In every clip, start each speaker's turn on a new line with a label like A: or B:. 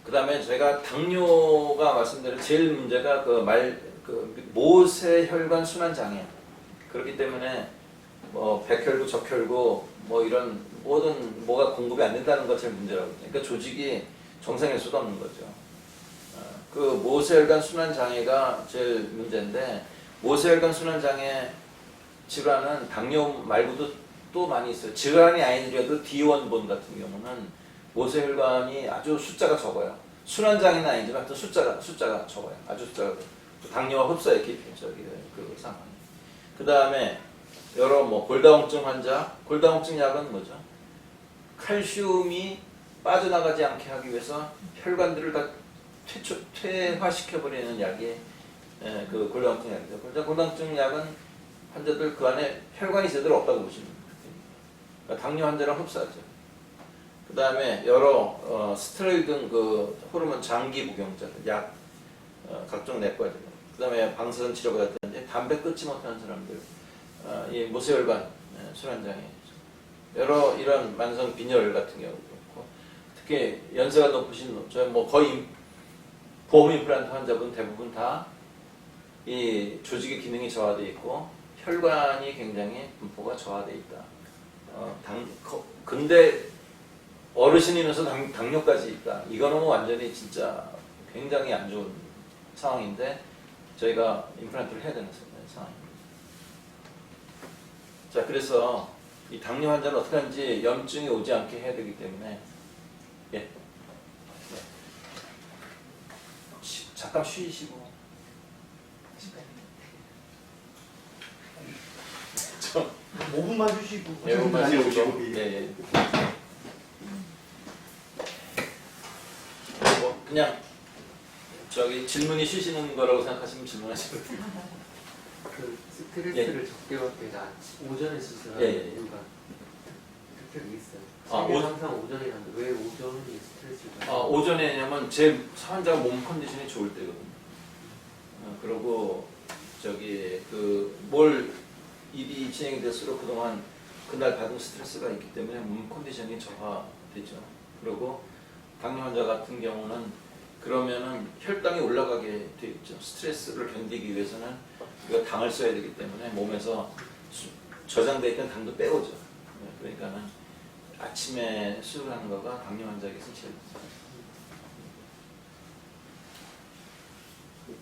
A: 그 다음에 제가 당뇨가 말씀드린 제일 문제가 그 모세혈관 순환 장애. 그렇기 때문에 뭐 백혈구, 적혈구 뭐 이런 모든 뭐가 공급이 안 된다는 것 제일 문제라고. 그러니까 조직이 정상일 수가 없는 거죠. 그 모세혈관 순환 장애가 제일 문제인데 모세혈관 순환 장애 질환은 당뇨 말고도 또 많이 있어요. 질환이 아니더라도 D1본 같은 경우는 모세혈관이 아주 숫자가 적어요. 순환장애는 아니지만 또 숫자가 적어요. 아주 숫자가. 당뇨와 흡사의 그 상황이. 그 다음에 여러 뭐 골다공증 환자, 골다공증 약은 뭐죠? 칼슘이 빠져나가지 않게 하기 위해서 혈관들을 다 퇴화시켜버리는 약이 그 골다공증 약이죠. 골다공증 약은 환자들 그 안에 혈관이 제대로 없다고 보시면 돼요. 그러니까 당뇨 환자랑 흡사하죠. 그 다음에 여러 스테로이드 등 그 호르몬 장기 복용자들, 약, 각종 내과들, 그 다음에 방사선 치료가 됐는데 담배 끊지 못하는 사람들, 이 모세혈관 순환장애, 여러 이런 만성 빈혈 같은 경우도 그렇고, 특히 연세가 높으신 저희 뭐 거의 보험 임플란트 환자분 대부분 다 이 조직의 기능이 저하되어 있고 혈관이 굉장히 분포가 저하되어 있다. 근데 어르신이면서 당뇨까지 있다. 이거는 뭐 완전히 진짜 굉장히 안 좋은 상황인데 저희가 임플란트를 해야 되는 상황입니다. 자, 그래서 이 당뇨 환자는 어떻게 하는지 염증이 오지 않게 해야 되기 때문에 예. 잠깐 쉬시고. 좀
B: 5분만 쉬시고.
A: 5분만 쉬시고. 예. 뭐 그냥 저기 질문이 쉬시는 거라고 생각하시면 질문하시면 돼요.
C: 그 스트레스를 적게 받게 나 오전에 수술하는 이유가 특별히 있어요. 항상 오전에 하는데 왜 오전이 스트레스가?
A: 오전에 왜냐면 제 환자가 몸 컨디션이 좋을 때거든요. 그리고 저기 뭘 일이 진행이 될수록 그동안 그날 받은 스트레스가 있기 때문에 몸 컨디션이 저하되죠. 그리고 당뇨 환자 같은 경우는 그러면은 혈당이 올라가게 돼 있죠. 스트레스를 견디기 위해서는 우리가 당을 써야 되기 때문에 몸에서 저장돼 있던 당도 빼오죠. 그러니까는 아침에 수술하는 거가 당뇨 환자에게서 제일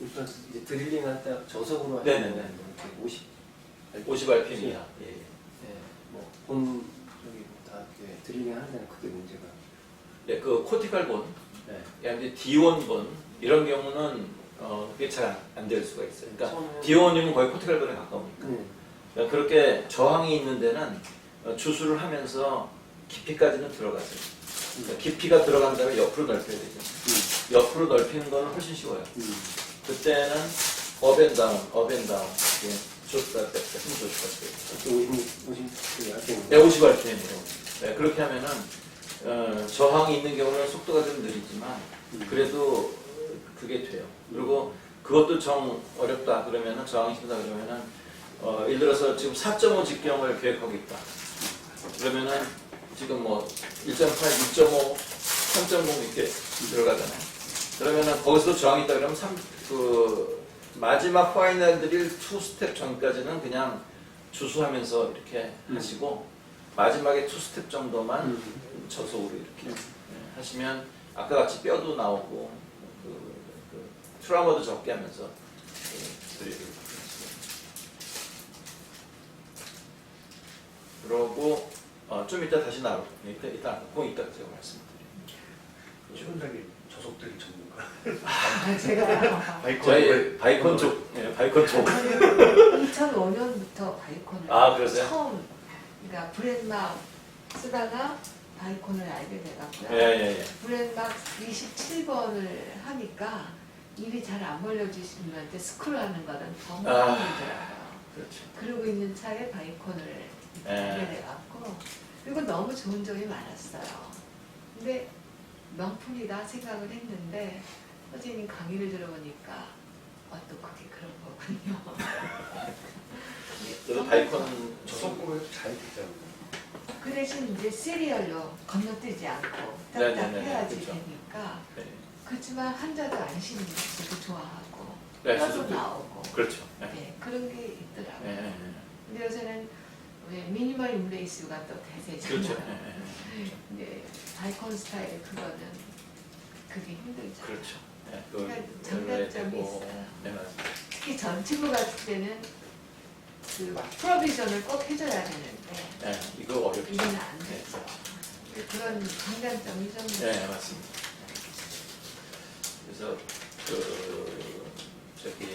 C: 일단 이제 드릴링 할 때 저속으로
A: 네네네. 50 rpm 이하. 예.
C: 뭐본 저기 다 이렇게 드릴링 하는 데는 그게 문제가.
A: 네, 그 코티칼 본,
C: 네.
A: 이제 D1 본 이런 경우는 그게 잘 안 될 수가 있어요. 그러니까
C: 처음에...
A: D1이면 거의 코티칼 본에 가까우니까. 그러니까 그렇게 저항이 있는 데는 주술을 하면서 깊이까지는 들어가세요. 그러니까 깊이가 들어간 다음에 옆으로 넓혀야 되죠. 옆으로 넓히는 거는 훨씬 쉬워요. 그때는 업앤다운, 줬다 뺐다, 힘 줬다 뺐다. 50 rpm으로. 네, 그렇게 하면은 저항이 있는 경우는 속도가 좀 느리지만 그래도 그게 돼요. 그리고 그것도 정 어렵다 그러면은 저항이 심하다 그러면은 예를 들어서 지금 4.5 직경을 계획하고 있다. 그러면은 지금 뭐 1.8, 2.5, 3.0 이렇게 들어가잖아요. 그러면은 거기서도 저항이 있다 그러면 마지막 파이널 드릴 2스텝 전까지는 그냥 주수하면서 이렇게 하시고 마지막에 2스텝 정도만 저속으로 이렇게 하시면 아까 같이 뼈도 나오고 트라우마도 적게 하면서 드리고 그러고 좀 이따 다시 나올 이따 제가 말씀드립니다.
B: 최원장님 저속들이 전문가.
D: 제가
A: 저희 바이콘 쪽, 바이콘 쪽.
D: 2005년부터 바이콘을
A: 그러세요?
D: 처음, 그러니까 브랜막 쓰다가 바이콘을 알게 돼갖고요.
A: 예.
D: 브랜막 27번을 하니까 입이 잘 안 벌려지시는 분한테 스크롤하는 거는 정말 힘들더라고요.
A: 그렇죠.
D: 그러고 있는 차에 바이콘을 하게 돼갖고 그리고 너무 좋은 점이 많았어요. 근데 명품이다 생각을 했는데 선생님 강의를 들어보니까 또 그게 그런 거군요.
A: 저도 바이콘
B: 저속으로 해도 잘 되잖아요.
D: 그 대신 이제 시리얼로 건너뛰지 않고
A: 네네네,
D: 딱딱 해야지
A: 그렇죠.
D: 되니까
A: 네.
D: 그렇지만 환자도 안심이 있고 좋아하고
A: 네,
D: 뼈도
A: 수술도
D: 나오고
A: 그렇죠. 네.
D: 네, 그런 게 있더라고요.
A: 네, 네,
D: 근데 요새는 왜 미니멀 인브레이스가 또 대세잖아요.
A: 그렇죠. 네.
D: 근데 바이콘 스타일 그거는 그게 힘들죠.
A: 그렇죠. 네,
D: 그러니까
A: 그걸
D: 장단점이
A: 되고,
D: 있어요.
A: 네, 맞습니다.
D: 특히 전치부 같을 때는 그 프로비전을 꼭 해줘야 되는데
A: 네, 이거 어렵죠.
D: 이거는 안
A: 네,
D: 되죠. 그런 장단점이 좀
A: 네, 맞습니다. 그래서 그 저기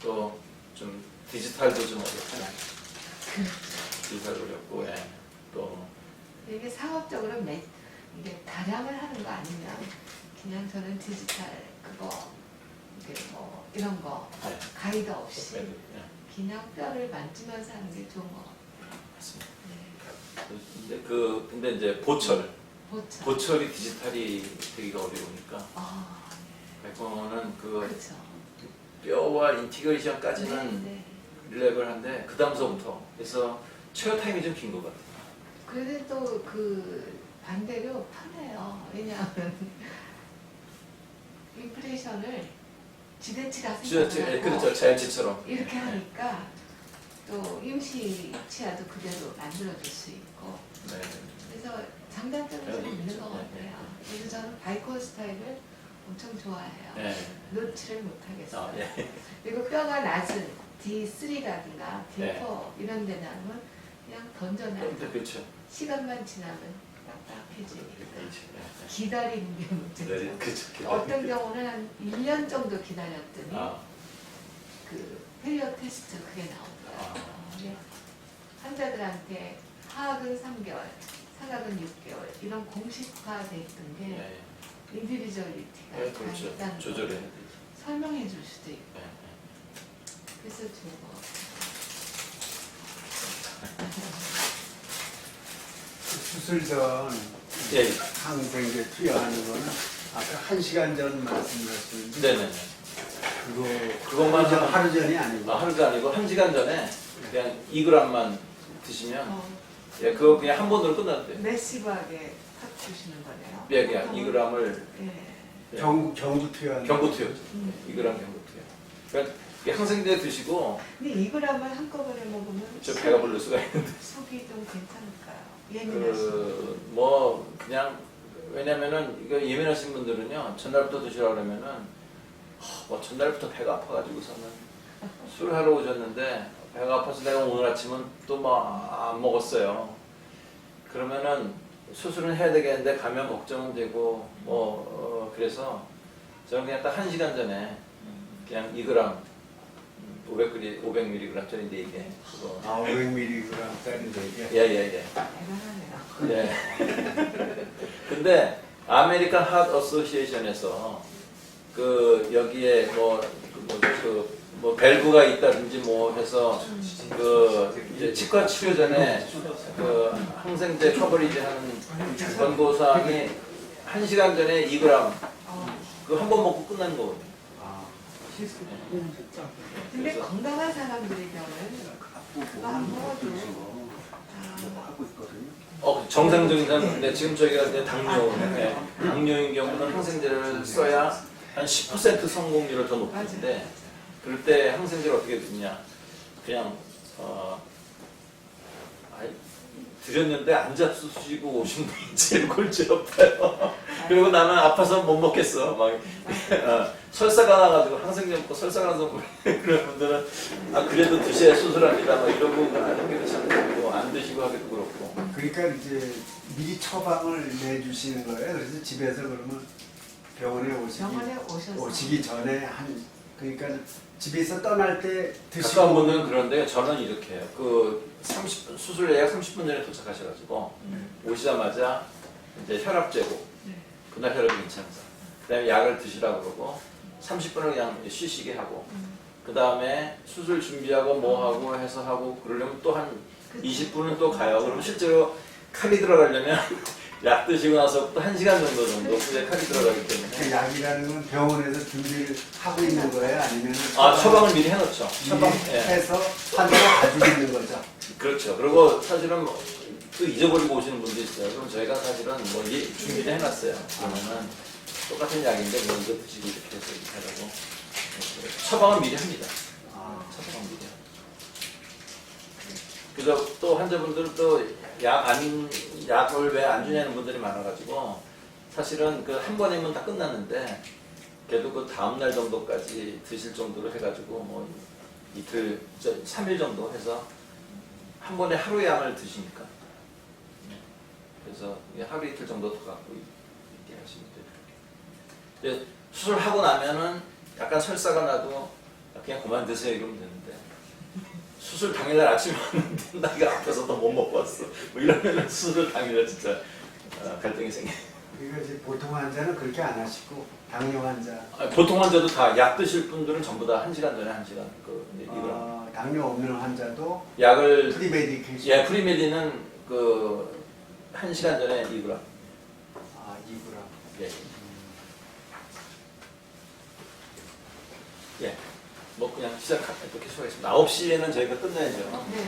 A: 또 좀 디지털도 좀 어렵고, 디지털도 어렵고, 예. 또
D: 이게 사업적으로 이게 다량을 하는 거 아니면 그냥 저는 디지털 그거 이게 뭐 이런 거
A: 네.
D: 가이드 없이
A: 네,
D: 그냥 뼈를 만지면서 하는 게 좋은 것 같아요.
A: 맞습니다.
D: 네.
A: 근데 이제 보철.
D: 보철.
A: 보철이 디지털이 되기가 어려우니까
D: 아,
A: 바이콘은 그
D: 그렇죠.
A: 뼈와 인티그레이션까지는
D: 네, 네.
A: 릴레블한데 그 다음서부터 그래서 체어 타임이 좀 긴 것 같아요.
D: 그래도 또 그 반대로 편해요. 왜냐하면 인프레이션을 지대치라 생각하고
A: 그렇죠. 자연치처럼.
D: 이렇게 하니까 또 임시 치아도 그대로 만들어줄 수 있고
A: 네.
D: 그래서 장단점이 좀 있는 것
A: 네,
D: 같아요. 그래서 저는 바이콘 스타일을 엄청 좋아해요.
A: 네.
D: 놓지를 못하겠어요.
A: 아, 예.
D: 그리고 뼈가 낮은 D3라든가 D4
A: 네.
D: 이런 데는 그냥 던져놔요.
A: 그렇죠.
D: 시간만 지나면 딱딱해지니까
A: 그렇죠. 네.
D: 기다리는 게 문제죠.
A: 네, 그렇죠.
D: 어떤 경우는 한 1년 정도 기다렸더니
A: 아,
D: 그 펠리어 테스트 그게 나오더라고요. 근데 환자들한테 하악은 3개월, 상악은 6개월 이런 공식화돼 있던 게
A: 네.
D: 인디비주얼리티가
A: 네,
D: 다
A: 그렇죠.
D: 있다는
A: 조절해.
D: 걸 설명해 줄 수도 있고
A: 네.
D: 그래서 좋은 것
B: 수술 전
A: 예.
B: 항생제 투여하는 거는 아까 1시간 전 말씀하셨는데
A: 네네.
B: 그것만
A: 하루 전-
B: 하루 전이 아니고
A: 하루가 아니고 1시간 전에 그냥 2g만 드시면
D: 같아요.
A: 예, 그거 그냥 한 번으로 끝났대요.
D: 매시브하게 탁 주시는 거네요.
A: 예, 그냥 2g을
D: 예.
B: 경구 투여하는
A: 경구 투여죠.
D: 음.
A: 2g 경구 투여. 그러니까 이게 항생제 드시고
D: 근데 2g을 한꺼번에 먹으면
A: 저 배가 부를 수가 있는데
D: 속이 좀 괜찮을까요? 예민하신
A: 그 뭐 그냥 왜냐면은 이거 예민하신 분들은요 전날부터 드시라 그러면은 뭐 전날부터 배가 아파가지고서는 술 하러 오셨는데 배가 아파서 내가 오늘 아침은 또 뭐 안 먹었어요. 그러면은 수술은 해야 되겠는데 가면 걱정은 되고 뭐 그래서 저는 그냥 딱 1시간 전에 그냥 2g 500mg짜리인데 이게 그거
B: 500mg짜리인데 이게
A: 예예예.
D: 대단하네요.
A: 예. 근데 아메리칸 핫 어소시에이션에서 그 여기에 뭐 밸브가 있다든지 뭐 해서 그 이제 치과 치료 전에 그 항생제 커버리지 하는 권고사항이 1시간 전에 2g 그 한 번 먹고 끝나는 거거든요.
D: 근데
A: 그래서-
D: 건강한 사람들의 경우는 그거 안 먹어도
B: 하고 있거든요.
A: 정상적인 사람인데 지금 저희가 이제 당뇨인 경우는 항생제를 써야 한 10% 성공률을 더 높이는데 그럴 때 항생제를 어떻게 듣냐 그냥 드렸는데 안 잡수시고 오신 분이 제일 골치 아파요. 그리고 나는 아파서 못 먹겠어. 막 설사가 나가지고 항생제 먹고 설사가 나서 그런 분들은 그래도 드셔야 수술합니다. 막 이러고 하기도 참 그렇고 안 드시고 하기도 그렇고.
B: 그러니까 이제 미리 처방을 내주시는 거예요. 그래서 집에서 그러면 병원에
D: 병원에 오셔서
B: 오시기 전에 그러니까 집에서 떠날 때 드시고
A: 가까운 분들은 그런데 저는 이렇게 해요. 그 30분 수술 예약 30분 전에 도착하셔가지고 오시자마자 이제 혈압 재고
D: 네.
A: 그날 혈압이 괜찮다. 그다음에 약을 드시라고 그러고 30분을 그냥 쉬시게 하고 그 다음에 수술 준비하고 뭐 하고 해서 하고 그러려면 또 한 20분은 또 가요. 그러면 실제로 칼이 들어가려면 약 드시고 나서 또 1시간 정도 후에 칼이 들어가기
B: 그
A: 때문에
B: 약이라는 건 병원에서 준비를 하고 있는 거예요? 아니면
A: 처방을 미리 해놓죠. 처방
B: 미리
A: 예.
B: 해서 환자가 가지고 있는 거죠?
A: 그렇죠. 그리고 사실은 또 잊어버리고 오시는 분도 있어요. 그럼 저희가 사실은 뭐 준비를 해놨어요. 그러면은 똑같은 약인데 뭐 이거 드시고 이렇게 해서 이렇게 하라고 처방은 미리 합니다. 처방은 미리 합니다. 그래서 또 환자분들은 또 약을 왜 안 주냐는 분들이 많아가지고 사실은 그 한 번이면 다 끝났는데 그래도 그 다음날 정도까지 드실 정도로 해가지고 뭐 이틀, 3일 정도 해서 한 번에 하루 양을 드시니까 그래서 하루 이틀 정도 더 갖고 있게 하시면 돼요. 이제 수술하고 나면은 약간 설사가 나도 그냥 그만 드세요 이러면 되는데 수술 당일날 아침에 왔는데 나이가 아파서 더 못 먹고 왔어 뭐 이러면은 수술 당일날 진짜 갈등이 생겨요.
B: 그러니까 이제 보통 환자는 그렇게 안 하시고 당뇨 환자,
A: 보통 환자도 다 약 드실 분들은 전부 다 1시간 전에 1시간 이거
B: 당뇨 없는 환자도
A: 약을
B: 프리메디케이션.
A: 예 프리메디는 그 1시간 전에 2g.
B: 2g.
A: 예. 예. 뭐 그냥 이렇게 수고하겠습니다. 9시에는 저희가 끝내야죠.
D: 네.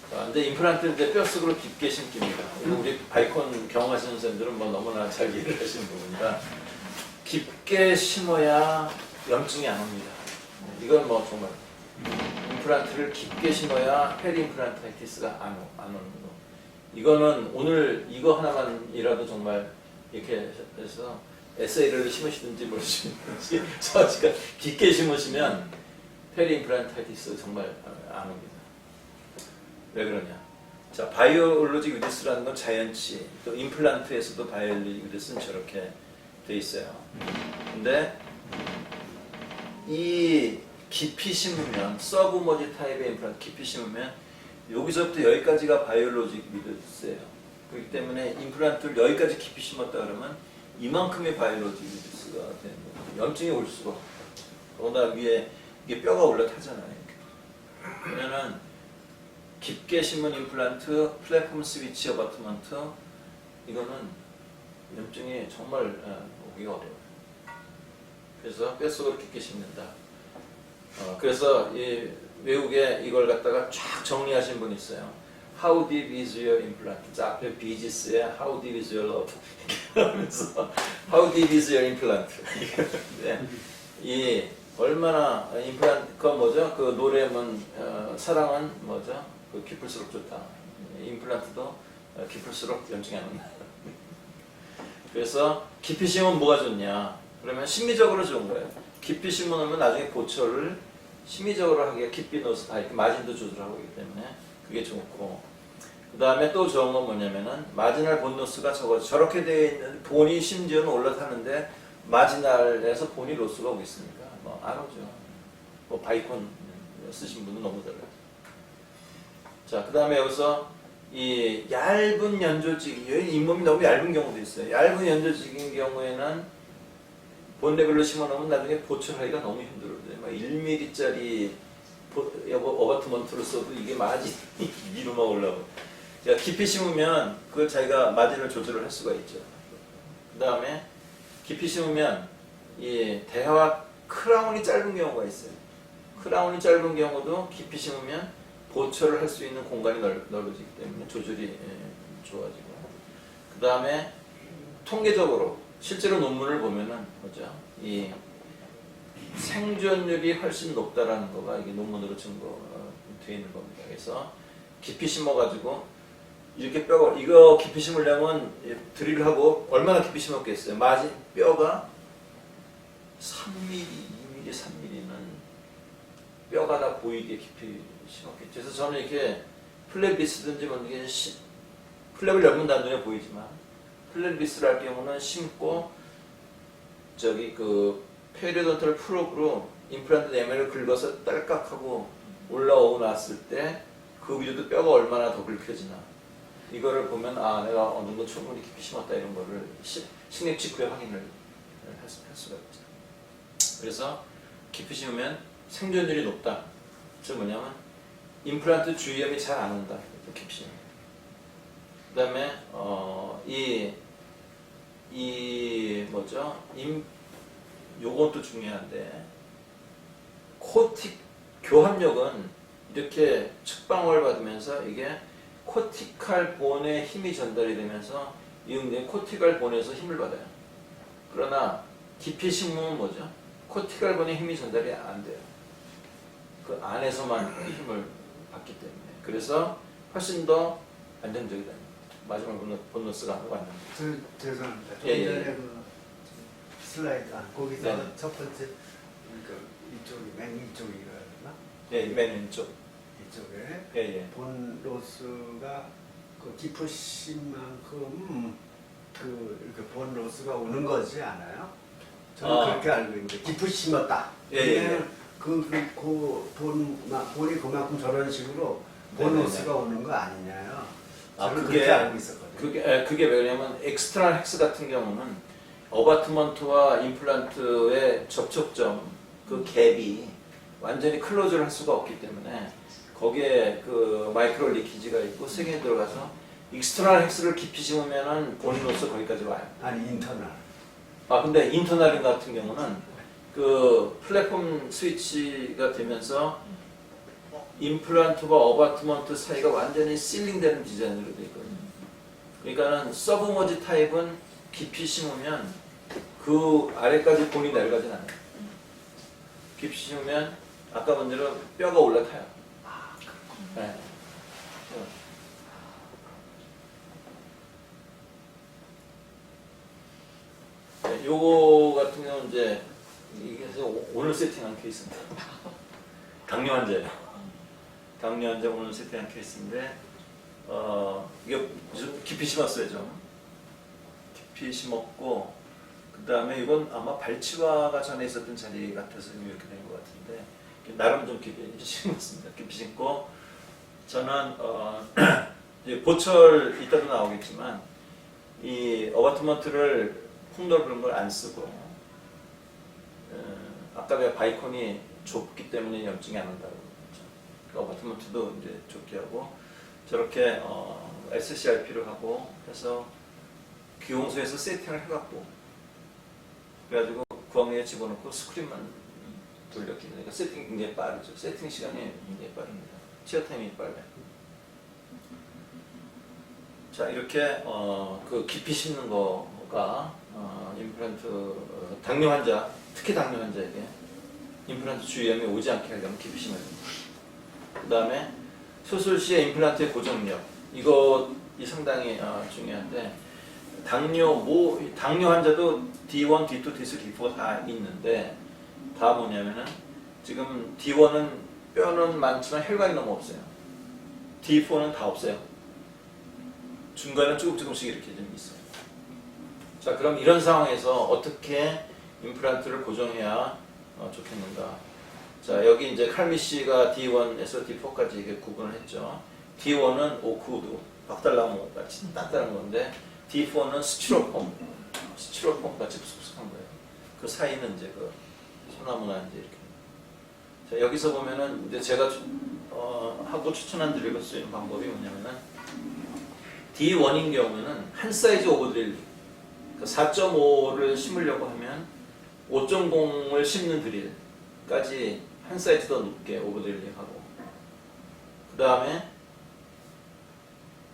A: 근데 임플란트 이제 뼛속으로 깊게 심깁니다. 우리 바이콘 경험하시는 선생님들은 뭐 너무나 잘 이해를 하시는 부분이라 깊게 심어야 염증이 안 옵니다. 이건 뭐 정말 임플란트를 깊게 심어야 페리임플란타이티스가 안 오는 거. 이거는 오늘 이거 하나만이라도 정말 이렇게 해서 에세이를 심으시든지 뭘 심으시든지 저지가 깊게 심으시면 페리임플란타이티스 정말 안 옵니다. 왜 그러냐? 자, 바이올로직 유디스라는 건 자연치, 또 임플란트에서도 바이올로직 유디스는 저렇게 돼 있어요. 근데 이 깊이 심으면 서브머지 타입의 임플란트 깊이 심으면 여기서부터 여기까지가 바이올로직 유디스예요. 그렇기 때문에 임플란트를 여기까지 깊이 심었다 그러면 이만큼의 바이올로직 유디스가 되는 거예요. 염증이 올 수가 없어요. 더구나 위에 이게 뼈가 올라타잖아요. 그러면은 깊게 심은 임플란트, 플랫폼 스위치 어바트먼트 이거는 염증이 정말 오기가 어려워요. 그래서 뼛속으로 깊게 심는다. 그래서 이 외국에 이걸 갖다가 쫙 정리하신 분이 있어요. How deep is your implant? 앞에 비지스에 How deep is your love? 하면서 How deep is your implant? 이 얼마나 임플란트 그 뭐죠? 그 노래면 사랑은 뭐죠? 그 깊을수록 좋다. 임플란트도 깊을수록 염증이 안 온다. 그래서 깊이 심으면 뭐가 좋냐? 그러면 심미적으로 좋은 거예요. 깊이 심어놓으면 나중에 보초를 심미적으로 하기가 깊이 넣어서 이렇게 마진도 조절하고 있기 때문에 그게 좋고 그 다음에 또 좋은 건 뭐냐면은 마지널 본노스가 적어서 저렇게 되어 있는 본이 심지어는 올라타는데 마지널에서 본이 로스가 오고 있습니까? 뭐 안 오죠. 뭐 바이콘 쓰신 분은 너무 달라요. 자, 그 다음에 여기서 이 얇은 연조직, 잇몸이 너무 얇은 경우도 있어요. 얇은 연조직인 경우에는 본 레벨로 심어놓으면 나중에 보철하기가 너무 힘들어요. 막 1mm짜리 어바트먼트를 써도 이게 마진이 위로만 올라오고. 자, 깊이 심으면 그걸 자기가 마진을 조절을 할 수가 있죠. 그 다음에 깊이 심으면 이 대화 크라운이 짧은 경우가 있어요. 크라운이 짧은 경우도 깊이 심으면 보철을 할 수 있는 공간이 넓어지기 때문에 조절이 좋아지고 그 다음에 통계적으로 실제로 논문을 보면은 뭐죠? 이 생존율이 훨씬 높다라는 거가 이게 논문으로 증거되어 있는 겁니다. 그래서 깊이 심어가지고 이렇게 뼈가 이거 깊이 심으려면 드릴을 하고 얼마나 깊이 심었겠어요? 마진 뼈가 3mm, 2mm, 3mm는 뼈가 다 보이게 깊이 심었겠죠. 그래서 저는 이렇게 플랫리스든지 뭐 이게 플랩을 열면 눈에 보이지만 플랫리스를 할 경우는 심고 저기 그 페리오돈탈 프로브로 임플란트 내면을 긁어서 딸깍하고 올라오고 났을 때 그 위로도 뼈가 얼마나 더 긁혀지나 이거를 보면 아 내가 어느 정도 충분히 깊이 심었다 이런 거를 식립 직후에 확인을 할 수가 있죠. 그래서 깊이 심으면 생존율이 높다. 즉 뭐냐면 임플란트 주위염이 잘 안 온다. 깊이 심으면. 그 다음에 이 뭐죠? 요것도 중요한데 코틱 교합력은 이렇게 측방을 받으면서 이게 코티칼 본에 힘이 전달이 되면서 이제 코티갈 본에서 힘을 받아요. 그러나 깊이 심으면 뭐죠? 코티갈 본에 힘이 전달이 안 돼요. 그 안에서만 힘을 받기 때문에. 그래서 훨씬 더 안정적이다. 마지막 보너스가 하고 왔는데.
B: 죄송합니다. 좀
A: 예, 예.
B: 전에 그 슬라이드 거기서
A: 네.
B: 첫 번째 그 이쪽이 맨 이쪽이라나
A: 예, 맨 왼쪽.
B: 이쪽에
A: 예, 예.
B: 본 로스가 그 깊으신 만큼 그 이렇게 본 로스가 오는 거지 않아요? 저는 그렇게 알고 있는데 깊으심었다.
A: 예, 예.
B: 본이 그만큼 저런 식으로 본
A: 네네네.
B: 로스가 오는 거 아니냐요?
A: 아,
B: 저는
A: 그게-
B: 그렇게 알고 있었거든요.
A: 그게 왜냐면 엑스트라 헥스 같은 경우는 어바트먼트와 임플란트의 접촉점 그 갭이 완전히 클로즈를 할 수가 없기 때문에 거기에 그 마이크로 리키지가 있고 세균이 들어가서 익스터널 헥스를 깊이 심으면은 본인으로서 거기까지 와요.
B: 아니 인터널.
A: 아 근데 인터널인 같은 경우는 그 플랫폼 스위치가 되면서 임플란트와 어바트먼트 사이가 완전히 실링되는 디자인으로 되어 있거든요. 그러니까는 서브머지 타입은 깊이 심으면 그 아래까지 본이 내려가진 않아요. 깊이 심으면 아까 본 대로 뼈가 올라타요. 네. 네, 요거 같은 경우는 이제 이게 오늘 세팅한 케이스입니다. 당뇨 환자예요. 당뇨 환자 오늘 세팅한 케이스인데 이게 좀 깊이 심었어요 좀. 깊이 심었고 그 다음에 이건 아마 발치화가 전에 있었던 자리 같아서 이렇게 된 것 같은데 나름 좀 깊이 심었습니다. 깊이 심고 저는 이제 보철 이따도 나오겠지만 이 어바트먼트를 폭넓은 그런 걸 안 쓰고 아까 내가 바이콘이 좁기 때문에 염증이 안 온다고 그랬죠. 어바트먼트도 이제 좁게 하고 저렇게 SCRP를 하고 해서 귀용소에서 세팅을 해갖고 그래가지고 구멍에 집어넣고 스크린만 돌렸기 때문에 세팅이 굉장히 빠르죠. 세팅 시간이 굉장히 빠릅니다. 치어 타임이 빨라요. 자 이렇게 그 깊이 심는 거가 임플란트 당뇨 환자 특히 당뇨 환자에게 임플란트 주위염이 오지 않게 하려면 깊이 심어야 됩니다. 그 다음에 수술 시에 임플란트의 고정력 이것이 상당히 중요한데 당뇨 환자도 D1, D2, D3, D4 다 있는데 다 뭐냐면은 지금 D1은 뼈는 많지만 혈관이 너무 없어요. D4는 다 없어요. 중간에 조금씩 이렇게 좀 있어요. 자 그럼 이런 상황에서 어떻게 임플란트를 고정해야 좋겠는가? 자 여기 이제 칼미 씨가 D1에서 D4까지 이게 구분을 했죠. D1은 오크우드, 박달나무 같이 단단한 건데 D4는 스티로폼 같이 푹푹한 거예요. 그 사이는 이제 그 소나무나 이제 이렇게. 자 여기서 보면은 이제 제가 하고 추천한 드릴 수 있는 방법이 뭐냐면은 D1인 경우는 한 사이즈 오버드릴링. 4.5를 심으려고 하면 5.0을 심는 드릴까지 한 사이즈 더 높게 오버드릴링하고 그 다음에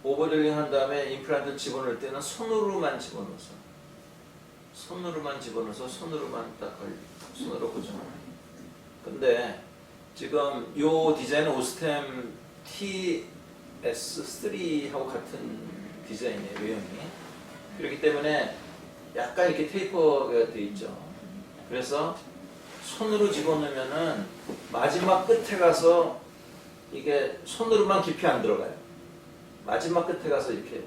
A: 오버드릴링 한 다음에 임플란트 집어넣을 때는 손으로만 집어넣어서 손으로만 딱 걸리고 손으로 고정하는. 근데 지금 이 디자인은 오스템 TS3하고 같은 디자인이에요, 외형이. 그렇기 때문에 약간 이렇게 테이퍼가 돼 있죠. 그래서 손으로 집어넣으면은 마지막 끝에 가서 이게 손으로만 깊이 안 들어가요. 마지막 끝에 가서 이렇게.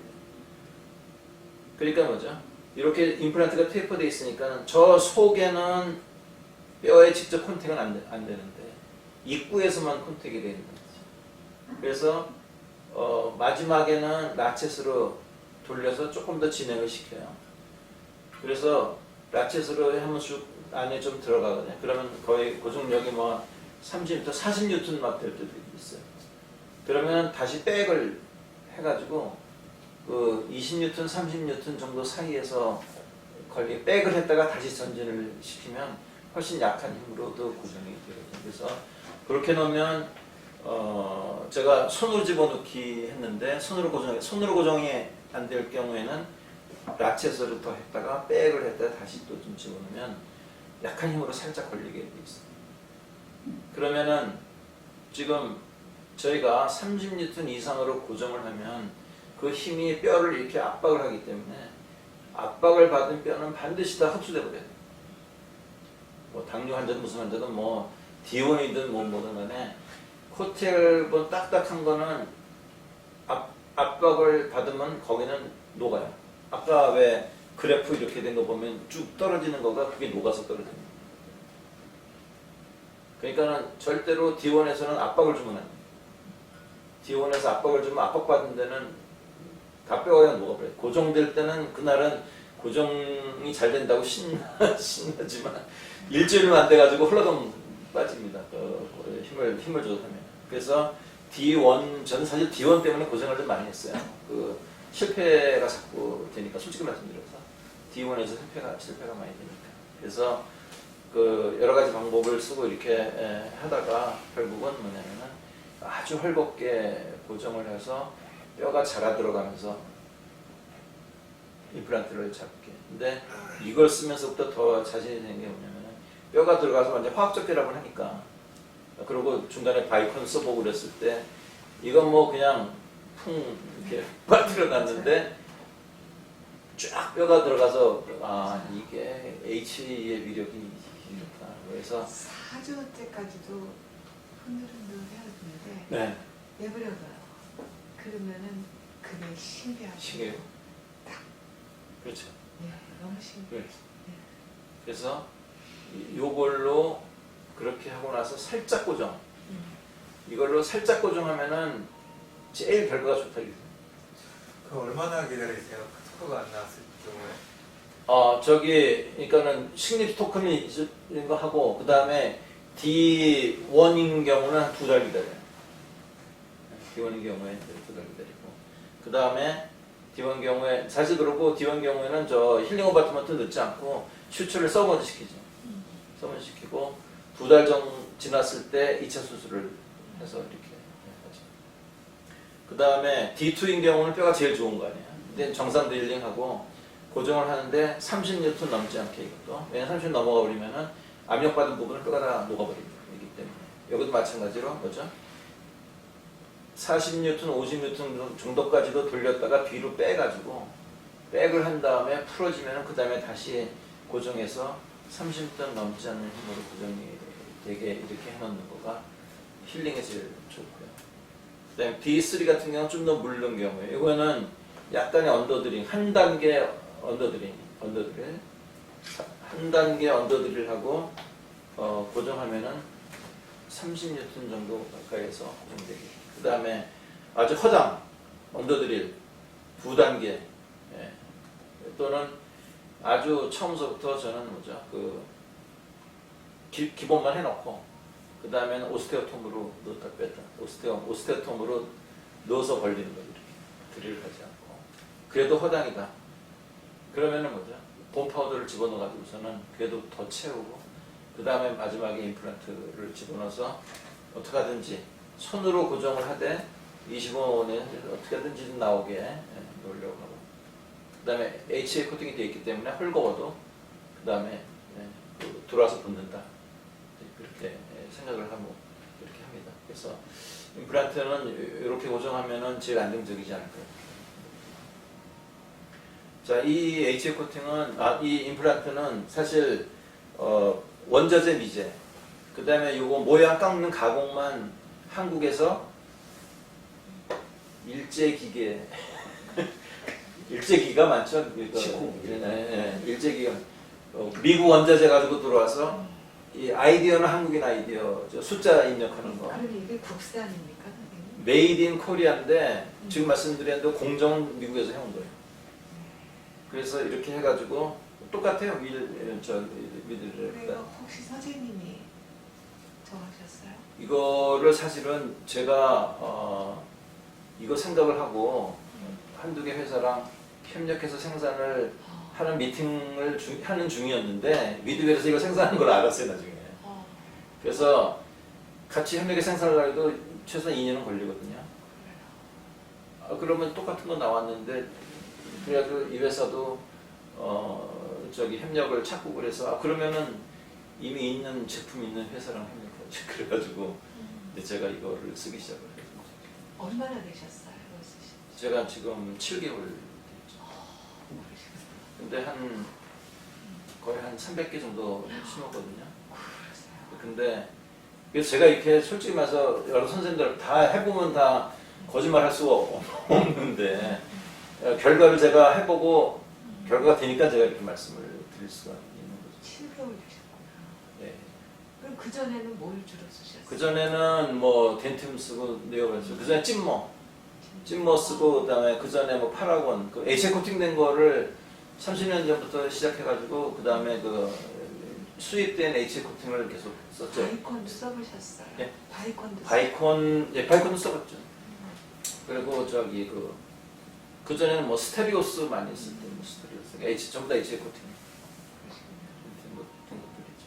A: 그러니까 뭐죠? 이렇게 임플란트가 테이퍼돼 있으니까 저 속에는 뼈에 직접 컨택은 안 되는데 입구에서만 컨택이 되는 거죠. 그래서 마지막에는 라쳇으로 돌려서 조금 더 진행을 시켜요. 그래서 라쳇으로 하면 쭉 안에 좀 들어가거든요. 그러면 거의 고정력이 뭐 30N, 40N 막 될 때도 있어요. 그러면 다시 백을 해가지고 그 20N, 30N 정도 사이에서 백을 했다가 다시 전진을 시키면 훨씬 약한 힘으로도 고정이 되거든요. 그래서 그렇게 놓으면 제가 손으로 집어넣기 했는데 손으로 고정이 안 될 경우에는 라쳇을 더 했다가 백을 했다가 다시 또 좀 집어넣으면 약한 힘으로 살짝 걸리게 돼 있어. 그러면은 지금 저희가 30N 이상으로 고정을 하면 그 힘이 뼈를 이렇게 압박을 하기 때문에 압박을 받은 뼈는 반드시 다 흡수돼 버려요. 뭐 당뇨 환자든 무슨 환자든 뭐 D1이든 뭐든 간에 코텔본 딱딱한 거는 압박을 받으면 거기는 녹아요. 아까 왜 그래프 이렇게 된 거 보면 쭉 떨어지는 거가 그게 녹아서 떨어지는 거예요. 그러니까는 절대로 D1에서는 압박을 주면 안 돼요. D1에서 압박을 주면 압박받은 데는 다 뼈가 녹아버려요. 고정될 때는 그날은 고정이 잘 된다고 신나지만 일주일만 안 돼가지고 홀라덩 빠집니다. 힘을 줘도 하면. 그래서 D1, 저는 사실 D1 때문에 고생을 좀 많이 했어요. 실패가 자꾸 되니까, 솔직히 말씀드려서 D1에서 실패가 많이 되니까. 그래서 여러 가지 방법을 쓰고 이렇게 하다가 결국은 뭐냐면은 아주 헐겁게 고정을 해서 뼈가 자라 들어가면서 임플란트를 잡게. 근데 이걸 쓰면서부터 더 자신이 되는 게 뭐냐면은 뼈가 들어가서 완전 화학적 결합을 하니까. 그리고 중간에 바이콘 써보고 그랬을 때 이건 뭐 그냥 풍 이렇게 빠뜨려 놨는데 쫙 뼈가 들어가서 이게 H의 위력이 이렇다. 그래서
D: 4주째까지도 흔들흔들 해야 되는데
A: 네.
D: 내버려둬요. 그러면은 그게 신기하죠.
A: 신기해요. 그렇죠.
D: 네, 너무 신기해요.
A: 네. 그래서 요걸로 그렇게 하고 나서 살짝 고정. 이걸로 살짝 고정하면은 제일 결과가 좋다.
E: 그 얼마나 기다리세요? 특허가 안 나왔을 경우에?
A: 그러니까는 식립 토큰이 이런 거 하고, 그 다음에 D1인 경우는 한 2달 기다려요. D1인 경우에 2달 기다리고, 그 다음에 D1 경우에, 사실 그렇고 D1 경우에는 저 힐링 어바트먼트 넣지 않고 슈츠를 서번트 시키죠. 서번트 시키고, 2달 지났을 때 2차 수술을 해서 이렇게 하죠. 그 다음에 D2인 경우는 뼈가 제일 좋은 거 아니에요. 근데 정상 드릴링하고 고정을 하는데 30N 넘지 않게 이것도. 왜냐면 30N 넘어가 버리면은 압력받은 부분을 뼈가 다 녹아버리기 때문에. 여기도 마찬가지로 뭐죠? 40N, 50N 정도까지도 돌렸다가 뒤로 빼가지고 백을 한 다음에 풀어지면은 그 다음에 다시 고정해서 30N 넘지 않는 힘으로 고정이 되게 이렇게 해놓는 거가 힐링에 제일 좋고요. 그 다음에 D3 같은 경우는 좀 더 물른 경우에 이거는 약간의 언더드링, 한 단계 언더드릴 한 단계 언더드릴 하고 고정하면은 30N 정도 가까이에서 고정되게. 그 다음에 아주 허당 언더드릴 2단계, 예. 또는 아주 처음서부터 저는 뭐죠, 기본만 해놓고 그 다음에는 오스테오톰으로 넣었다 뺐다, 오스테오톰으로 넣어서 벌리는 거죠. 이렇게 드릴을 하지 않고. 그래도 허당이다. 그러면은 뭐죠, 본 파우더를 집어넣어가지고서는 그래도 더 채우고, 그 다음에 마지막에 임플란트를 집어넣어서 어떻게 하든지 손으로 고정을 하되 25년에 어떻게 하든지 나오게 놓으려고 하고, 그 다음에 HA 코팅이 되어 있기 때문에 헐거워도 그 다음에 들어와서 붙는다. 그렇게 생각을 하고 이렇게 합니다. 그래서 임플란트는 이렇게 고정하면은 제일 안정적이지 않을까요? 자, 이 HA 코팅은, 이 임플란트는 사실 원자재 미제, 그 다음에 요거 모양 깎는 가공만 한국에서 일제기계 일제기가 많죠. 일제기가 미국 원자재 가지고 들어와서 이 아이디어는 한국인 아이디어, 숫자 입력하는 거.
D: 그럼 이게 국산입니까, 선생님?
A: 메이드 인 코리아인데 지금 말씀드린 대로 공정은 미국에서 해온 거예요. 그래서 이렇게 해가지고 똑같아요.
D: 그래요. 혹시 선생님이 정하셨어요?
A: 이거를 사실은 제가 이거 생각을 하고 한두 개 회사랑 협력해서 생산을 하는 미팅을 하는 중이었는데 미드웰에서 이거 생산하는 걸 알았어요, 나중에. 그래서 같이 협력해 생산을 해도 최소한 2년은 걸리거든요. 그러면 똑같은 거 나왔는데 그래가지고 이 회사도 저기 협력을 찾고 그래서 그러면은 이미 있는 제품 있는 회사랑 협력하지. 그래가지고 이제 제가 이거를 쓰기 시작을 했죠.
D: 얼마나 되셨어요? 이거 쓰신 지?
A: 제가 지금 7개월 됐죠. 근데 거의 한 300개 정도 심었거든요. 근데 그래서 제가 이렇게 솔직히 말해서 여러 선생님들 다 해보면 다 거짓말 할 수가 없는데 결과를 제가 해보고 결과가 되니까 제가 이렇게 말씀을 드릴 수가 있는 거죠.
D: 7개월 되셨구나.
A: 네.
D: 그럼 그 전에는 뭘 주로 쓰셨어요?
A: 그 전에는 뭐 덴툼 쓰고 네오벤스, 그 전에 찐모 쓰고 그다음에 그 전에 뭐 파라곤, 그 HA 코팅된 거를 30년 전부터 시작해가지고 그 다음에 그 수입된 HA 코팅을 계속 썼죠.
D: 바이콘도 써보셨어요?
A: 예?
D: 바이콘도
A: 바이콘도 써봤죠. 그리고 저기 그 전에는 뭐 스테리오스 많이 쓸 때, 뭐 스테리오스, 전부 다 HA 코팅 같은 것들이죠.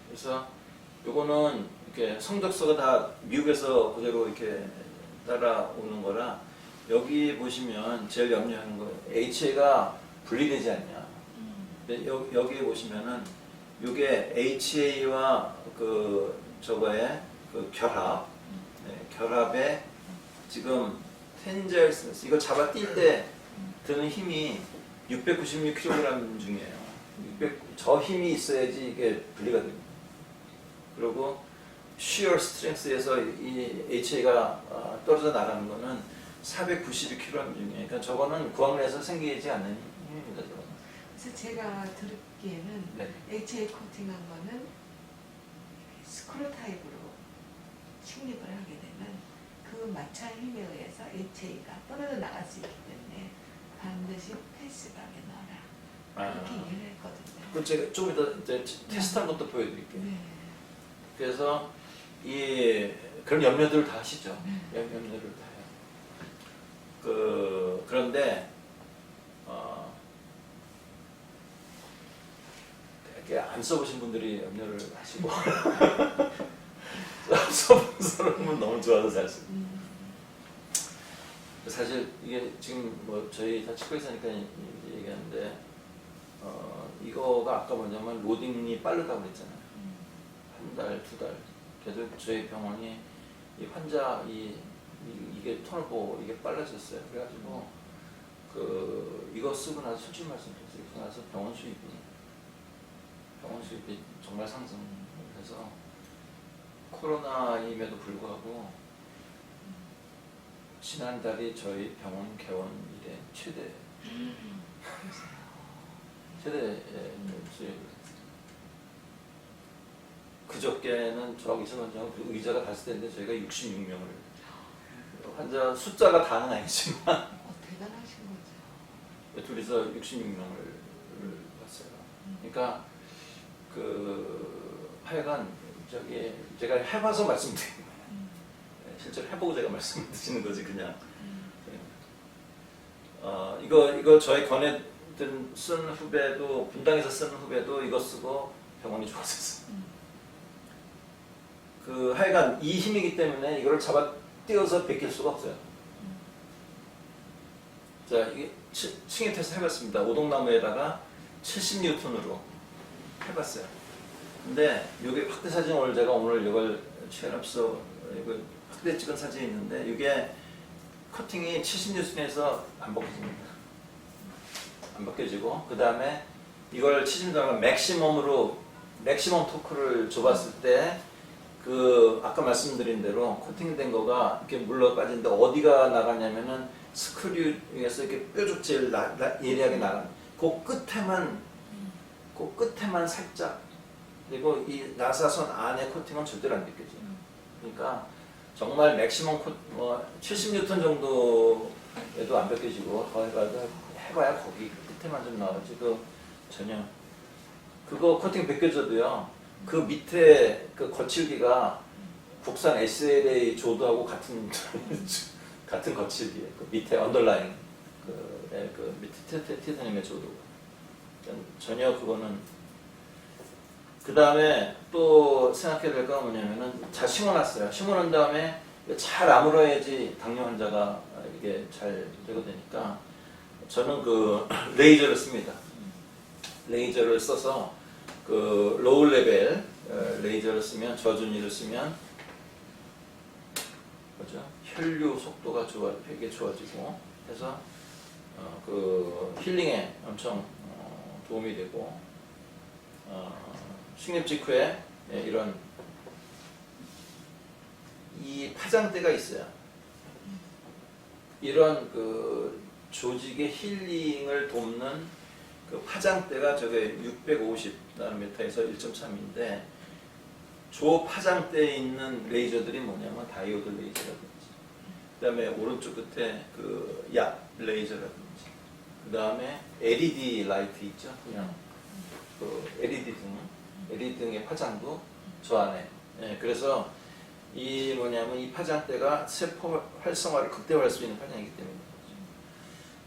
A: 그래서 요거는 이렇게 성적서가 다 미국에서 그대로 이렇게 따라오는 거라 여기 보시면 제일 염려하는 거 HA가 분리되지 않냐. 근데 여기에 보시면은 이게 HA와 저거의 결합, 결합에 지금 텐자일스 이거 잡아 뛸 때 드는 힘이 696kg 중이에요. 저 힘이 있어야지 이게 분리가 됩니다. 그리고 shear strength에서 이 HA가 떨어져 나가는 거는 492kg 중에, 그러니까 저거는 구황내에서 생기지 않는 힘입니다. 저거는.
D: 그래서 제가 들었기에는
A: 네.
D: HA 코팅한 거는 스크류 타입으로 식립을 하게 되면 그 마찰 힘에 의해서 HA가 떨어져 나갈 수 있기 때문에 반드시 패스하게 넣어라. 그렇게 이해를 했거든요.
A: 그럼 제가 좀 이따 이제 테스트한 것도 보여드릴게요.
D: 네.
A: 그래서 그런 염려들을 다 하시죠.
D: 네.
A: 염려를 다 해요. 그런데 이렇게 안 써보신 분들이 염려를 하시고 써본 사람은 너무 좋아서 잘 쓰고. 사실 이게 지금 뭐 저희 다 치과의사니까 얘기하는데 이거가 아까 뭐냐면 로딩이 빠르다고 그랬잖아요. 한 달, 두 달. 그래도 저희 병원이 이 환자 이게 턴오버 이게 빨라졌어요. 그래가지고 이거 쓰고 나서 솔직히 말씀드렸어요. 쓰고 나서 병원 수입이 정말 상승해서 코로나임에도 불구하고 지난달이 저희 병원 개원 이래 최대 수입을 그저께는 저기서 먼저 의자가 다섯 대인데 저희가 66명을 환자 숫자가 다는 아니지만
D: 대단하신 거죠.
A: 둘이서 66명을 봤어요. 그러니까 하여간 제가 해봐서 말씀드리는 거예요. 실제로 해보고 제가 말씀드리는 거지 그냥. 이거 저희 권해든 쓴 후배도 분당에서 쓴 후배도 이거 쓰고 병원이 좋아졌어요. 하여간 이 힘이기 때문에 이거를 잡아 띄워서 베낄 수가 없어요. 자, 이게 층위 테스트 해봤습니다. 오동나무에다가 70N으로 해봤어요. 근데 여기 확대 사진 오늘 이걸 취해놨어. 이거 확대 찍은 사진이 있는데 이게 커팅이 70N에서 안 벗겨집니다. 안 벗겨지고 그 다음에 이걸 70N 맥시멈 토크를 줘봤을 때 아까 말씀드린 대로 코팅된 거가 이렇게 물러 빠지는데 어디가 나가냐면은 스크류에서 이렇게 뾰족 제일 예리하게 나가는 그 끝에만 살짝, 그리고 이 나사선 안에 코팅은 절대로 안 벗겨져요. 그러니까 정말 맥시멈 70N 정도에도 안 벗겨지고 더 해봐야 거기 끝에만 좀 나오지 전혀 그거 코팅 벗겨져도요. 그 밑에 거칠기가 국산 SLA 조드하고 같은 거칠기예요. 그 밑에 언더라인 밑에 티타늄의 조드. 전혀 그거는. 그 다음에 또 생각해야 될 건 뭐냐면은 잘 심어놨어요. 심어놓은 다음에 잘 아물어야지 당뇨 환자가 이게 잘 제거되니까 저는 그 레이저를 씁니다. 레이저를 써서 그 로우 레벨 레이저를 쓰면 저준위를 쓰면 뭐죠? 혈류 속도가 되게 좋아지고 해서 그 힐링에 엄청 도움이 되고 식립 직후에 이런 이 파장대가 있어요. 이런 그 조직의 힐링을 돕는 그 파장대가 저게 650나노미터에서 1.3인데 조 파장대에 있는 레이저들이 뭐냐면 다이오드 레이저라든지 그 다음에 오른쪽 끝에 그 약 레이저라든지 그 다음에 LED 라이트 있죠. 그냥 그 LED 등의 파장도 저 안에. 그래서 이 뭐냐면 이 파장대가 세포 활성화를 극대화할 수 있는 파장이기 때문에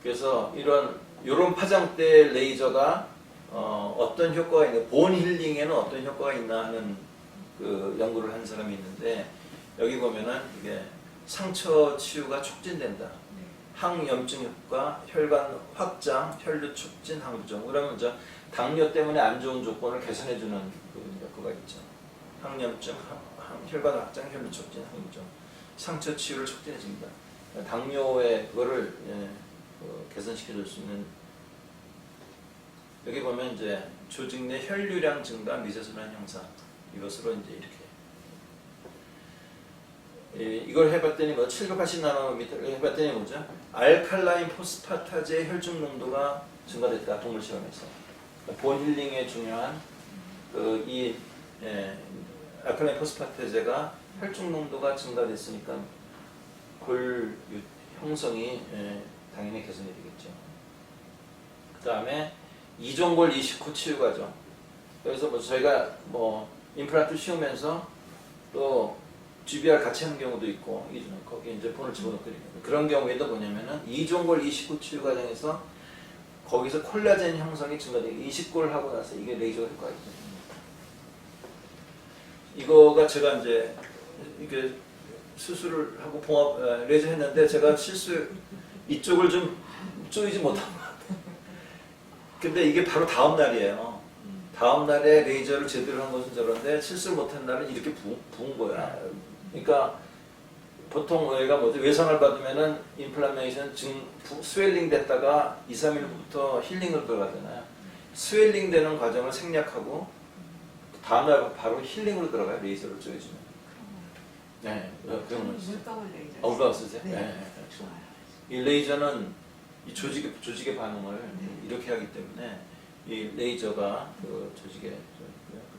A: 그래서 이런 파장대 레이저가 어떤 효과가 있나, 본 힐링에는 어떤 효과가 있나 하는 그 연구를 한 사람이 있는데 여기 보면은 이게 상처 치유가 촉진된다. 항염증 효과, 혈관 확장, 혈류 촉진, 항부종. 그러면 저 당뇨 때문에 안 좋은 조건을 개선해주는 그 효과가 있죠. 항염증, 혈관 확장, 혈류 촉진, 항부종. 상처 치유를 촉진해줍니다. 당뇨의 그거를 개선시켜줄 수 있는. 여기 보면 이제 조직 내 혈류량 증가, 미세순환 형상. 이것으로 이제 이렇게. 이걸 해봤더니 뭐 780나노미터를 해봤더니 뭐죠? 알칼라인 포스파타제의 혈중 농도가 증가됐다. 동물 실험에서. 본 힐링에 중요한 이 알칼라인 포스파타제가 혈중 농도가 증가됐으니까 골 형성이 당연히 개선이 되겠죠. 그 다음에 이종골 이식 후 치유 과정. 그래서 뭐 저희가 뭐 임플란트 씌우면서 또 GBR 같이 하는 경우도 있고 거기에 이제 본을 집어넣고 그런 경우에도 뭐냐면은 이종골 이식 후 치유 과정에서 거기서 콜라겐 형성이 증가되고 이식골 하고 나서 이게 레이저 효과가 있거든요. 이거가 제가 이제 이게 수술을 하고 봉합 레이저 했는데 제가 이쪽을 좀 조이지 못한 것 같아요. 근데 이게 바로 다음 날이에요. 다음 날에 레이저를 제대로 한 것은 저런데 실수를 못한 날은 이렇게 부은 거야. 그러니까 보통 얘가 뭐지? 외상을 받으면은 인플라메이션 스웰링 됐다가 2, 3일부터 힐링을 들어가잖아요. 스웰링 되는 과정을 생략하고 다음날 바로 힐링으로 들어가요. 레이저를 쪼여주면. 네, 그런 거 있어요.
D: 물방울 레이저.
A: 물방울 쓰세요?
D: 네.
A: 네.
D: 좋아요.
A: 이 레이저는 이 조직의 반응을 이렇게 하기 때문에 이 레이저가 그 조직에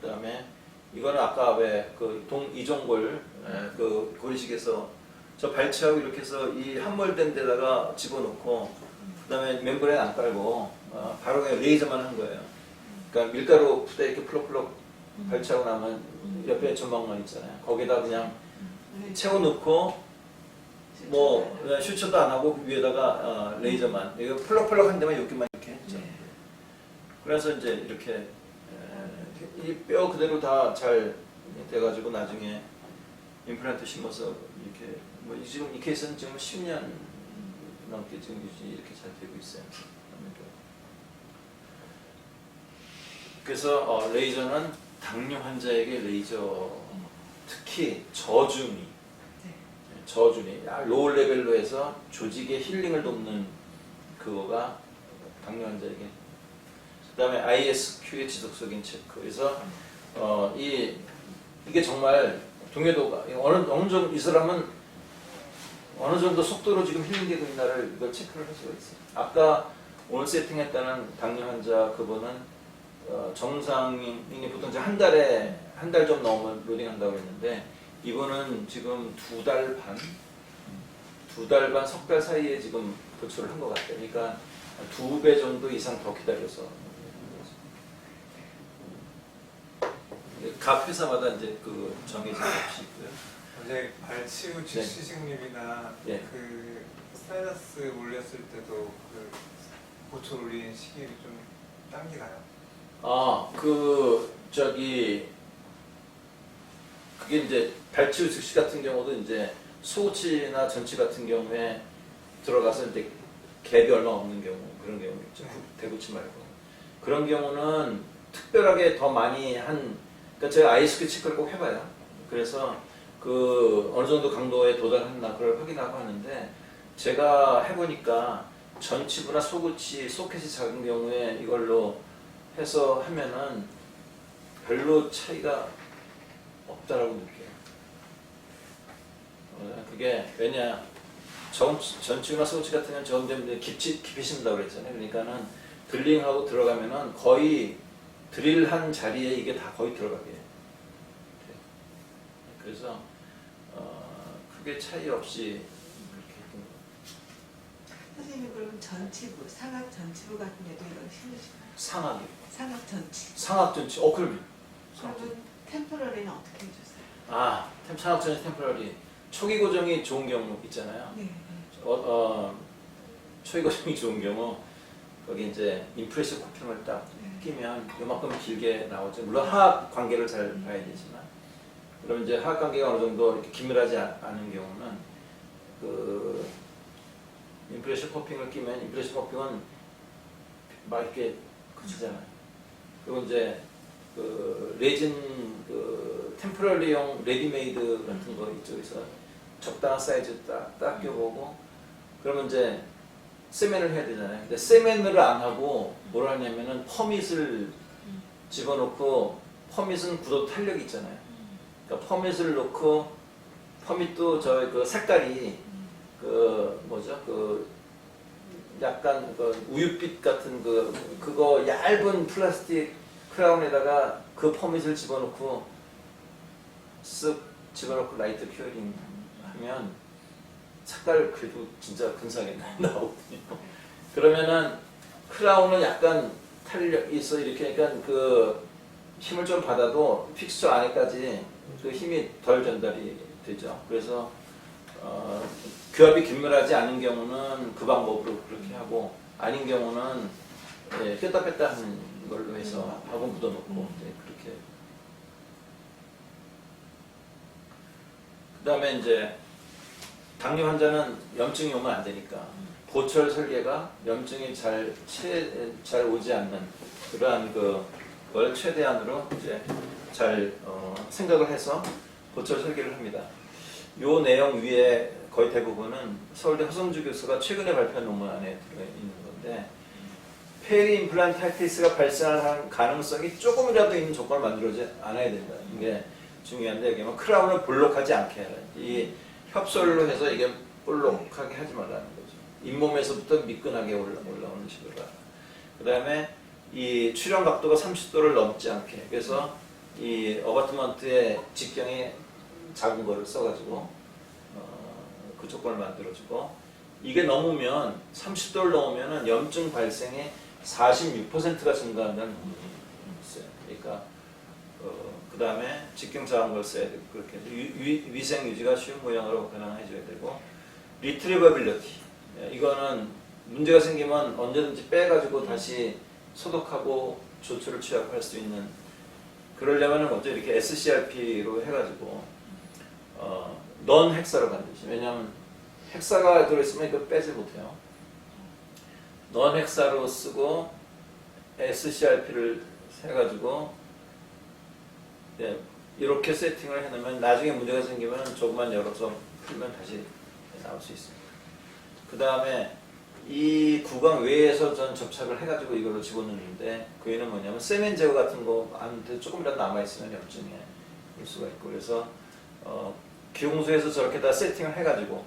A: 그 다음에 이거는 아까 왜 그 이종골 그 고리식에서 저 발치하고 이렇게 해서 이 함몰된 데다가 집어넣고 그 다음에 멤브레인 안 깔고 바로 그냥 레이저만 한 거예요. 그러니까 밀가루 부대 이렇게 플럭플럭 발치하고 나면 옆에 전망만 있잖아요. 거기다 그냥 채워넣고 뭐 슈처도 안 하고 위에다가 레이저만 이거 플럭플럭 한 데만 여기만 이렇게 했죠. 그래서 이제 이렇게 이 뼈 그대로 다 잘 돼가지고 나중에 임플란트 심어서 이렇게 뭐 지금 이 케이스는 지금 10년 넘게 지금 유지 이렇게 잘 되고 있어요. 그래서 레이저는 당뇨 환자에게 레이저 특히 저준위 로우 레벨로 해서 조직의 힐링을 돕는 그거가 당뇨 환자에게. 그 다음에 ISQ의 지속적인 체크. 그래서 이게 정말 동요도가 어느 정도 이 사람은 어느 정도 속도로 지금 힐링되고 있나를 이걸 체크를 할 수가 있어요. 아까 오늘 세팅했다는 당뇨 환자 그분은 정상이 보통 이제 한 달 좀 넘으면 로딩한다고 했는데 이분은 지금 2달 반, 석 달 사이에 지금 도출을 한 것 같아요. 그러니까 2배 정도 이상 더 기다려서. 각 회사마다 이제 그 정해진 값이 있고요.
E: 어제 발치우 지시식립이나
A: 네.
E: 그 스타일러스 올렸을 때도 그 고철 올리는 시기를 좀 당기나요?
A: 그게 이제 발치우 즉시 같은 경우도 이제 소치나 전치 같은 경우에 들어가서 이제 갭이 얼마 없는 경우 대구치 말고. 그런 경우는 특별하게 더 많이 그러니까 제가 아이스큐 체크를 꼭 해봐요. 그래서 그 어느 정도 강도에 도달했나 그걸 확인하고 하는데, 제가 해보니까 전치부나 소구치, 소켓이 작은 경우에 이걸로 해서 하면은 별로 차이가 없다라고 느껴요. 그게 왜냐, 전치부나 소구치 같은 경우는 점점 깊이 심다고 그랬잖아요. 그러니까는 드릴링하고 들어가면은 거의 드릴한 자리에 이게 다 거의 들어가게 해요. 그래서 크게 차이 없이 그렇게 했던 거예요.
D: 선생님 그럼 전치부, 상악 전치부 같은 데도 이걸 심으시나요?
A: 상악이.
D: 상악 전치.
A: 상악 전치. 그러면.
D: 그러면 템포러리는 어떻게 해주세요?
A: 상악 전치 템포러리. 초기 고정이 좋은 경우 있잖아요.
D: 네.
A: 초기 고정이 좋은 경우 거기 이제 임프레스 코팅을 딱 끼면 요만큼 길게 나오죠. 물론 하악 관계를 잘 봐야 되지만, 그럼 이제 하악 관계가 어느 정도 이렇게 기밀하지 않은 경우는 그 임프레션 코팅을 끼면, 임프레션 코팅은 막 이렇게 그치잖아요. 그리고 이제 그 레진 그 템포러리용 레디메이드 같은 거 이쪽에서 적당한 사이즈 딱 껴보고, 그러면 이제 세면을 해야 되잖아요. 근데 세면을 안 하고 뭘 하냐면은 퍼밋을 집어넣고, 퍼밋은 구도 탄력이 있잖아요. 그러니까 퍼밋을 넣고, 퍼밋도 그 색깔이 그 뭐죠? 그 약간 그 우윳빛 같은 그거 얇은 플라스틱 크라운에다가 그 퍼밋을 집어넣고 쓱 집어넣고 라이트 큐어링 하면 색깔 그래도 진짜 근사하게 나오거든요. 그러면은 크라운은 약간 탄력 있어 이렇게, 그러니까 그 힘을 좀 받아도 픽스처 안에까지 그 힘이 덜 전달이 되죠. 그래서 규합이 긴밀하지 않은 경우는 그 방법으로 그렇게 하고, 아닌 경우는 뺐다 뺐다 하는 걸로 해서 하고 묻어놓고 그렇게. 그 다음에 이제 당뇨 환자는 염증이 오면 안 되니까 보철 설계가 염증이 잘 오지 않는 그러한 그걸 최대한으로 이제 잘 생각을 해서 보철 설계를 합니다. 요 내용 위에 거의 대부분은 서울대 허성주 교수가 최근에 발표한 논문 안에 들어있는 건데, 페리 임플란타이티스가 발생할 가능성이 조금이라도 있는 조건을 만들어지 않아야 된다. 이게 중요한데, 여기 크라운을 볼록하지 않게 해라. 이 협솔로 해서 이게 볼록하게 하지 말라는 거죠. 잇몸에서부터 미끈하게 올라오는 식으로. 그 다음에 이 출현 각도가 30도를 넘지 않게. 그래서 이 어바트먼트의 직경이 작은 거를 써가지고 그 조건을 만들어주고, 이게 넘으면 30도를 넘으면은 염증 발생의 46%가 증가한다는 논문이 있어요. 그러니까 그 다음에 직경 작은 걸 써야 되고, 그렇게 위생 유지가 쉬운 모양으로 변환해줘야 되고, 리트리버빌리티, 이거는 문제가 생기면 언제든지 빼가지고 다시 소독하고 조처를 취하고 할 수 있는, 그러려면 먼저 이렇게 SCRP로 해가지고 넌 헥사로 반드시, 왜냐하면 헥사가 들어있으면 이걸 빼지 못해요. 넌 헥사로 쓰고 SCRP를 해가지고 이렇게 세팅을 해놓으면 나중에 문제가 생기면 조금만 열어서 풀면 다시 나올 수 있습니다. 그 다음에 이 구강 외에서 전 접착을 해가지고 이걸로 집어넣는데, 그 외에는 뭐냐면 세면 제거 같은 거 안에 조금이라도 남아있으면 염증에 올 수가 있고, 그래서 기용소에서 저렇게 다 세팅을 해가지고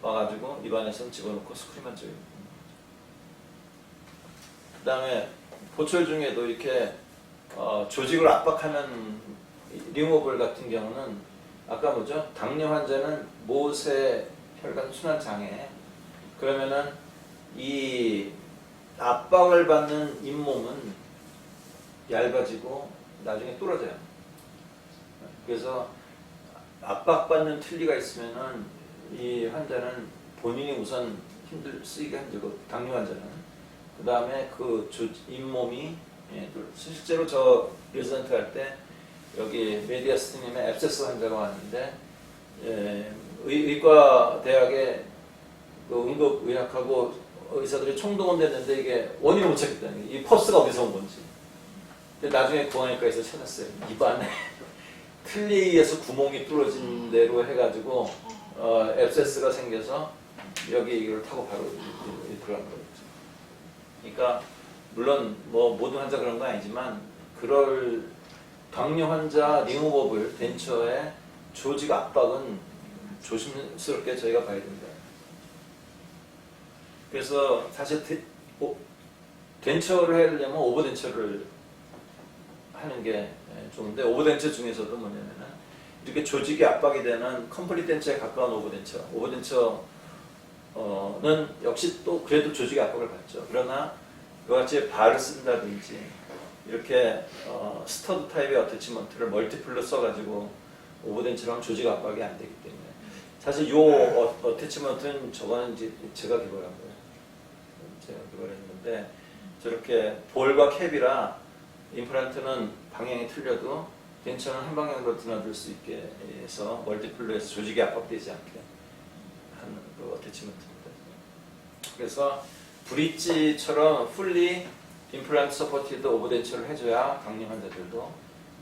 A: 와가지고 입안에서 집어넣고 스크린만 줘요. 그 다음에 보철 중에도 이렇게 조직을 압박하는 리모블 같은 경우는 아까 뭐죠? 당뇨 환자는 모세 혈관 순환 장애. 그러면은 이 압박을 받는 잇몸은 얇아지고 나중에 뚫어져요. 그래서 압박받는 틀니가 있으면은 이 환자는 본인이 우선 쓰기가 힘들고, 당뇨 환자는 그 다음에 그 잇몸이, 실제로 저 레지던트 할 때 여기 메디아스님의 앱세스 환자가 왔는데, 의과 대학의 그 응급의학하고 의사들이 총동원됐는데 이게 원인을 못 찾겠다는 게 이 퍼스가 어디서 온 건지. 근데 나중에 공안외과에서 찾았어요. 입안에 틀니에서 구멍이 뚫어진 대로 해가지고 앱세스가 생겨서 여기 이걸 타고 바로 들어간 거죠. 그러니까 물론 뭐 모든 환자 그런 건 아니지만 그럴 당뇨 환자 리무버블 덴처의 조직 압박은 조심스럽게 저희가 봐야 된다. 그래서 사실 덴처를 하려면 오버덴처를 하는 게 좋은데 오버덴처 중에서도 뭐냐면은 이렇게 조직이 압박이 되는 컴플리트 덴처에 가까운 오버덴처는 역시 또 그래도 조직의 압박을 받죠. 그러나 이와 같이 바를 쓴다든지 이렇게 스터드 타입의 어태치먼트를 멀티플로 써가지고 오버덴처럼 하면 조직 압박이 안 되기 때문에 사실 요 어태치먼트는 저거는 이제 제가 개발한 거예요. 제가 개발했는데 저렇게 볼과 캡이라 임플란트는 방향이 틀려도 덴처는 한 방향으로 드나들 수 있게 해서 멀티플로 해서 조직이 압박되지 않게 하는 그 어태치먼트입니다. 그래서 브릿지처럼 풀리 임플란트 서포티드 오버덴처를 해줘야 강림 환자들도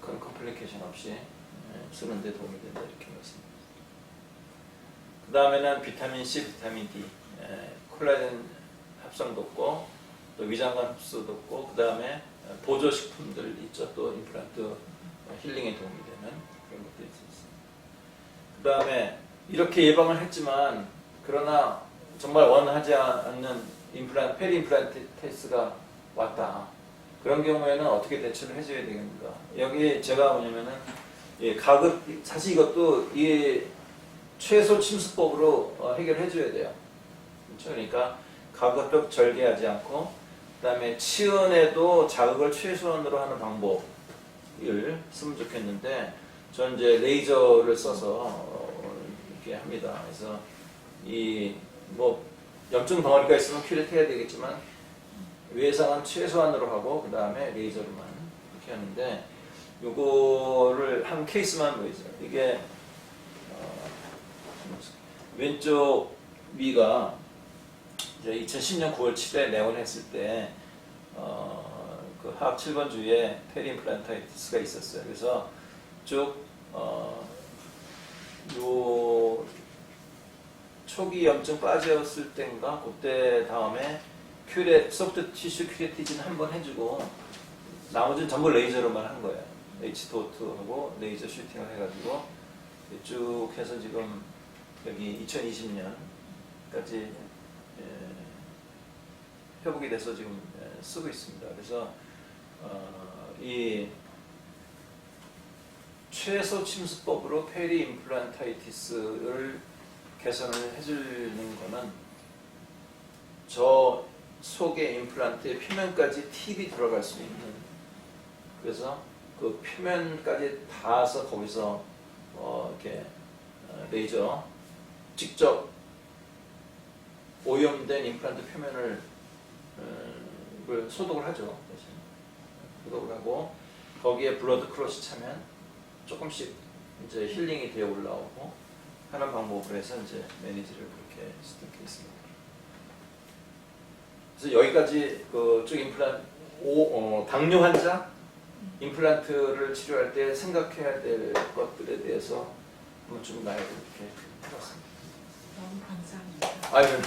A: 큰 컴플리케이션 없이 쓰는 데 도움이 된다 이렇게 말씀드립니다. 그 다음에는 비타민 C, 비타민 D, 콜라겐 합성 돋고 또 위장관 흡수 돋고 그 다음에 보조식품들 있죠. 또 임플란트 힐링에 도움이 되는 그런 것들이 있습니다. 그 다음에 이렇게 예방을 했지만 그러나 정말 원하지 않는 페리 임플란티스가 왔다. 그런 경우에는 어떻게 대처를 해줘야 되겠는가. 여기 제가 뭐냐면은 가급 사실 이것도 이 최소 침수법으로 해결해 줘야 돼요. 그렇죠? 그러니까 가급적 절개하지 않고 그다음에 치은에도 자극을 최소한으로 하는 방법을 쓰면 좋겠는데 저는 이제 레이저를 써서 이렇게 합니다. 그래서 이 뭐 염증 덩어리가 있으면 큐레트해야 되겠지만 외상은 최소한으로 하고 그 다음에 레이저로만 이렇게 하는데 요거를 한 케이스만 보이죠. 이게 왼쪽 위가 이제 2010년 9월 7일에 내원했을 때 그 하악 7번 주에 페리임플란타이티스가 있었어요. 그래서 쭉 요 초기 염증 빠졌을 때인가 그때 다음에 소프트 티슈 큐레티진 한번 해주고 나머지는 전부 레이저로만 한 거예요. H2O2하고 레이저 슈팅을 해가지고 쭉 해서 지금 여기 2020년까지 회복이 돼서 지금 쓰고 있습니다. 그래서 이 최소 침수법으로 페리 임플란타이티스를 개선을 해주는 거는 저 속의 임플란트의 표면까지 팁이 들어갈 수 있는, 그래서 그 표면까지 닿아서 거기서 이렇게 레이저 직접 오염된 임플란트 표면을 소독을 하죠. 소독을 하고 거기에 블러드 크로스 차면 조금씩 이제 힐링이 되어 올라오고 하는 방법으로 해서 이제 매니지를 그렇게 쓰는 케이스입니다. 그래서 여기까지 그쪽 당뇨 환자 임플란트를 치료할 때 생각해야 될 것들에 대해서 좀 나열을 이렇게 해봤습니다.
D: 너무 감사합니다.
A: 아유, 네.